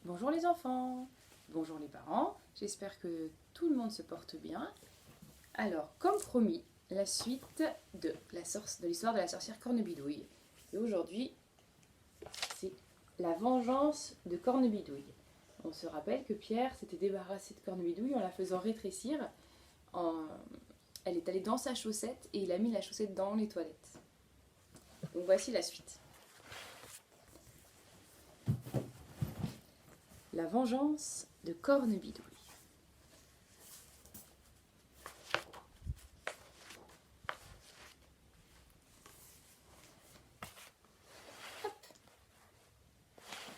Bonjour les enfants, bonjour les parents, j'espère que tout le monde se porte bien. Alors, comme promis, la suite de l'histoire de la sorcière Cornebidouille. Et aujourd'hui, c'est la vengeance de Cornebidouille. On se rappelle que Pierre s'était débarrassé de Cornebidouille en la faisant rétrécir. Elle est allée dans sa chaussette et il a mis la chaussette dans les toilettes. Donc voici la suite. La vengeance de Cornebidouille.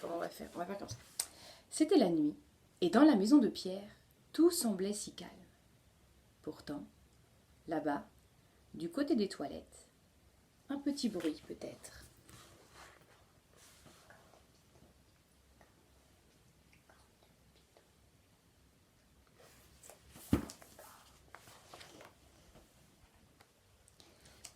Comment on va faire comme ça. C'était la nuit, et dans la maison de Pierre, tout semblait si calme. Pourtant, là-bas, du côté des toilettes, un petit bruit peut-être.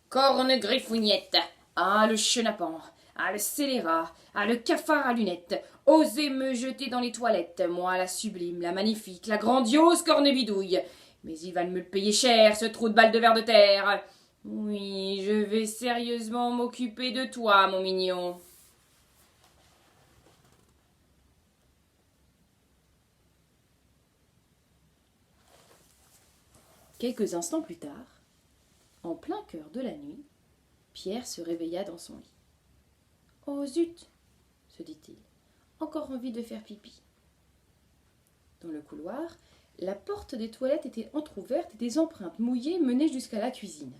Corne griffougnette, ah le chenapan, ah le scélérat, ah le cafard à lunettes, osez me jeter dans les toilettes, moi la sublime, la magnifique, la grandiose Cornebidouille. Mais il va me le payer cher, ce trou de balle de verre de terre. Oui, je vais sérieusement m'occuper de toi, mon mignon. Quelques instants plus tard, en plein cœur de la nuit, Pierre se réveilla dans son lit. Oh zut, se dit-il, encore envie de faire pipi. Dans le couloir, la porte des toilettes était entr'ouverte et des empreintes mouillées menaient jusqu'à la cuisine.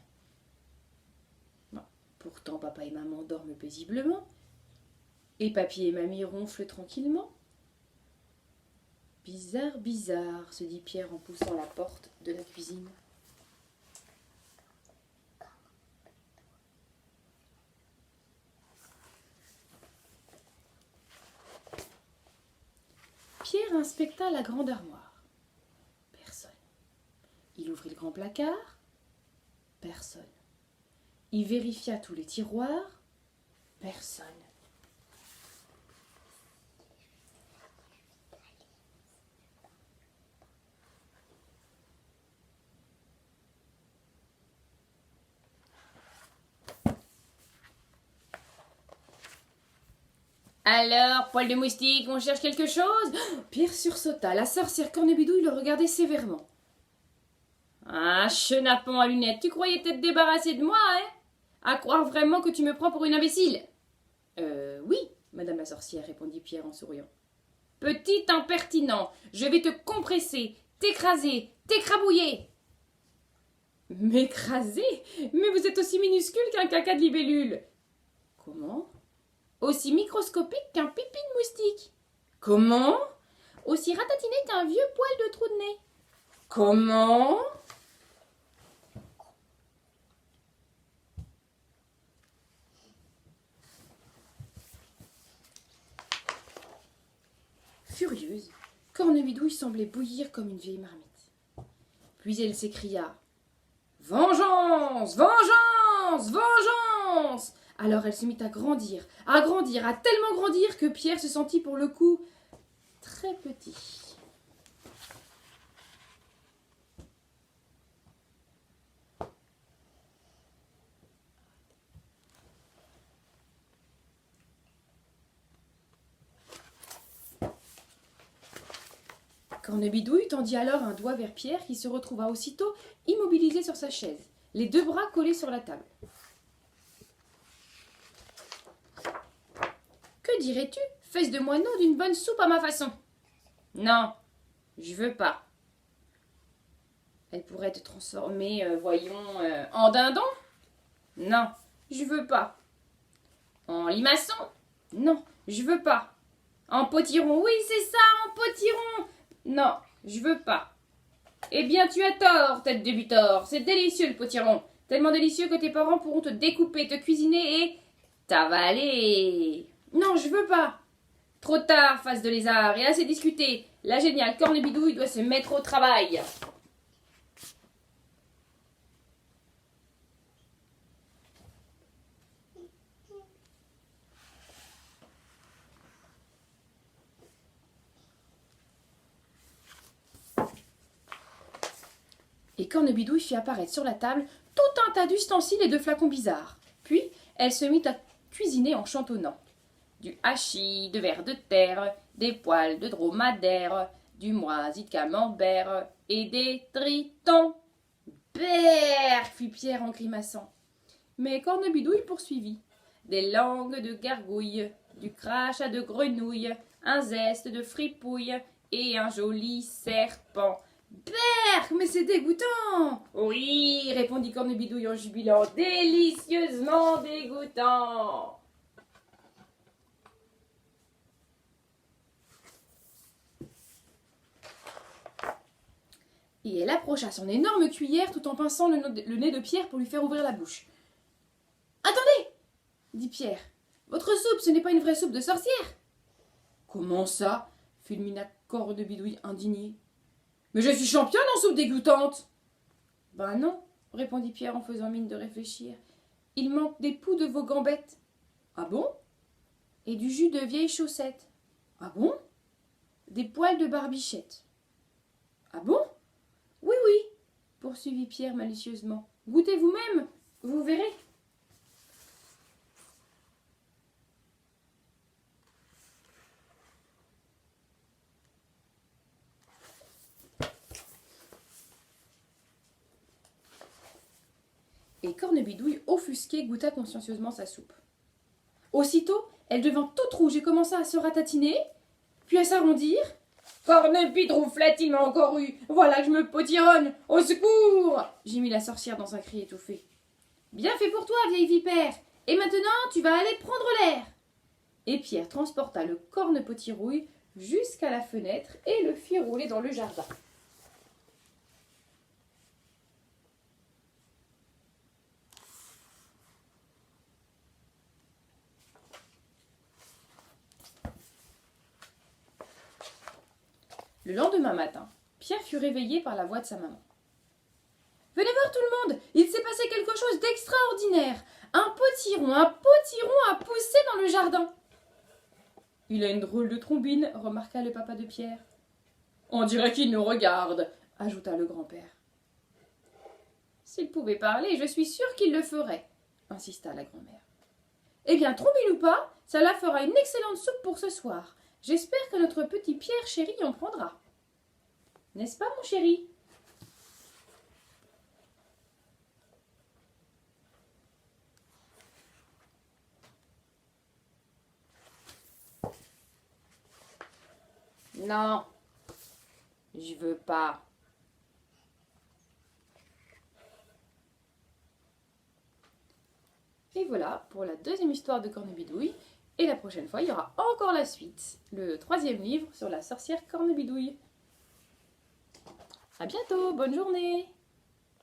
Bon, pourtant, papa et maman dorment paisiblement, et papy et mamie ronflent tranquillement. Bizarre, bizarre, se dit Pierre en poussant la porte de la cuisine. Pierre inspecta la grande armoire. Personne. Il ouvrit le grand placard. Personne. Il vérifia tous les tiroirs. Personne. Alors, poil de moustique, on cherche quelque chose? Pierre sursauta. La sorcière Cornebidouille le regardait sévèrement. Ah, chenapan à lunettes, tu croyais t'être débarrassé de moi, hein? À croire vraiment que tu me prends pour une imbécile? Oui, madame la sorcière, répondit Pierre en souriant. Petit impertinent, je vais te compresser, t'écraser, t'écrabouiller. M'écraser? Mais vous êtes aussi minuscule qu'un caca de libellule. Comment? Aussi microscopique qu'un pipi de moustique. Comment? Aussi ratatiné qu'un vieux poil de trou de nez. Comment? Furieuse, Cornebidouille semblait bouillir comme une vieille marmite. Puis elle s'écria « Vengeance! Vengeance! Vengeance !» Alors elle se mit à grandir, à tellement grandir que Pierre se sentit pour le coup très petit. Cornebidouille tendit alors un doigt vers Pierre qui se retrouva aussitôt immobilisé sur sa chaise, les deux bras collés sur la table. Que dirais-tu, fesse de moineau, d'une bonne soupe à ma façon? Non, je veux pas. Elle pourrait te transformer, en dindon? Non, je veux pas. En limaçon? Non, je veux pas. En potiron? Oui, c'est ça, en potiron. Non, je veux pas. Eh bien, tu as tort, tête de butor. C'est délicieux le potiron. Tellement délicieux que tes parents pourront te découper, te cuisiner et t'avaler. Non, je veux pas. Trop tard, face de lézard, et assez discuté. La géniale Cornebidouille doit se mettre au travail. Et Cornebidouille fit apparaître sur la table tout un tas d'ustensiles et de flacons bizarres. Puis, elle se mit à cuisiner en chantonnant. Du hachis, de vers de terre, des poils de dromadaire, du moisi de camembert et des tritons. Berk, fit Pierre en grimaçant. Mais Cornebidouille poursuivit. Des langues de gargouille, du crachat de grenouille, un zeste de fripouille et un joli serpent. Berk, mais c'est dégoûtant! Oui, répondit Cornebidouille en jubilant, délicieusement dégoûtant! Et elle approcha son énorme cuillère tout en pinçant le nez de Pierre pour lui faire ouvrir la bouche. « Attendez !» dit Pierre. « Votre soupe, ce n'est pas une vraie soupe de sorcière !»« Comment ça ?» fulmina Cornebidouille indigné. « Mais je suis championne en soupe dégoûtante !»« Ben non, » répondit Pierre en faisant mine de réfléchir. « Il manque des poux de vos gambettes. »« Ah bon ?»« Et du jus de vieilles chaussettes. »« Ah bon ?»« Des poils de barbichette. »« Ah bon ?» Oui, oui, poursuivit Pierre malicieusement. Goûtez vous-même, vous verrez. Et Cornebidouille, offusquée, goûta consciencieusement sa soupe. Aussitôt, elle devint toute rouge et commença à se ratatiner, puis à s'arrondir. Cornebidrouflette, il m'a encore eu. Voilà que je me potironne. Au secours! Gémit la sorcière dans un cri étouffé. Bien fait pour toi, vieille vipère. Et maintenant, tu vas aller prendre l'air. Et Pierre transporta le corne-potirouille jusqu'à la fenêtre et le fit rouler dans le jardin. Le lendemain matin, Pierre fut réveillé par la voix de sa maman. « Venez voir tout le monde, il s'est passé quelque chose d'extraordinaire. Un potiron a poussé dans le jardin. »« Il a une drôle de trombine, remarqua le papa de Pierre. »« On dirait qu'il nous regarde, ajouta le grand-père. »« S'il pouvait parler, je suis sûre qu'il le ferait, insista la grand-mère. »« Eh bien, trombine ou pas, cela fera une excellente soupe pour ce soir. J'espère que notre petit Pierre chéri en prendra. N'est-ce pas, mon chéri ? » Non, je veux pas. Et voilà pour la deuxième histoire de Cornebidouille. Et la prochaine fois, il y aura encore la suite. Le 3e livre sur la sorcière Cornebidouille. À bientôt, bonne journée!